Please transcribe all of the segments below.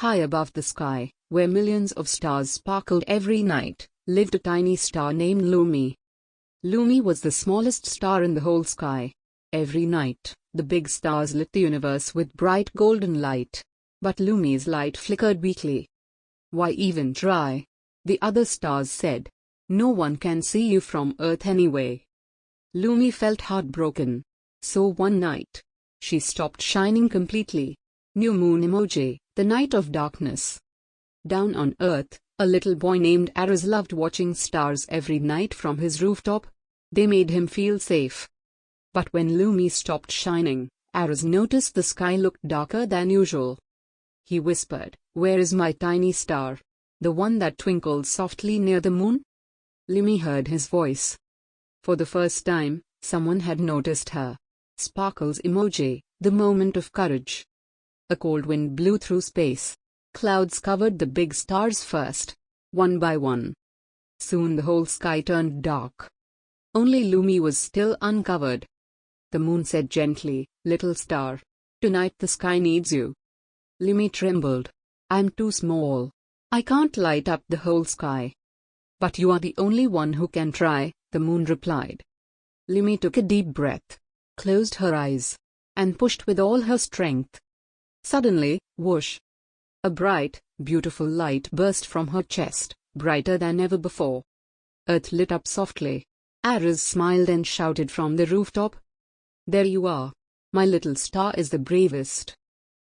High above the sky, where millions of stars sparkled every night, lived a tiny star named Lumi. Lumi was the smallest star in the whole sky. Every night, the big stars lit the universe with bright golden light. But Lumi's light flickered weakly. "Why even try?" the other stars said. "No one can see you from Earth anyway." Lumi felt heartbroken. So one night, she stopped shining completely. New moon emoji, the night of darkness. Down on Earth, a little boy named Aras loved watching stars every night from his rooftop. They made him feel safe. But when Lumi stopped shining, Aras noticed the sky looked darker than usual. He whispered, "Where is my tiny star? The one that twinkles softly near the moon?" Lumi heard his voice. For the first time, someone had noticed her. Sparkles emoji, the moment of courage. A cold wind blew through space. Clouds covered the big stars first, one by one. Soon the whole sky turned dark. Only Lumi was still uncovered. The moon said gently, "Little star, tonight the sky needs you." Lumi trembled. "I'm too small. I can't light up the whole sky." "But you are the only one who can try," the moon replied. Lumi took a deep breath, closed her eyes, and pushed with all her strength. Suddenly, whoosh! A bright, beautiful light burst from her chest, brighter than ever before. Earth lit up softly. Aras smiled and shouted from the rooftop, "There you are. My little star is the bravest."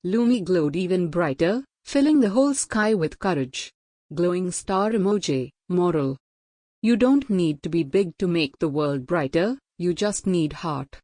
Lumi glowed even brighter, filling the whole sky with courage. Glowing star emoji, moral. You don't need to be big to make the world brighter, you just need heart.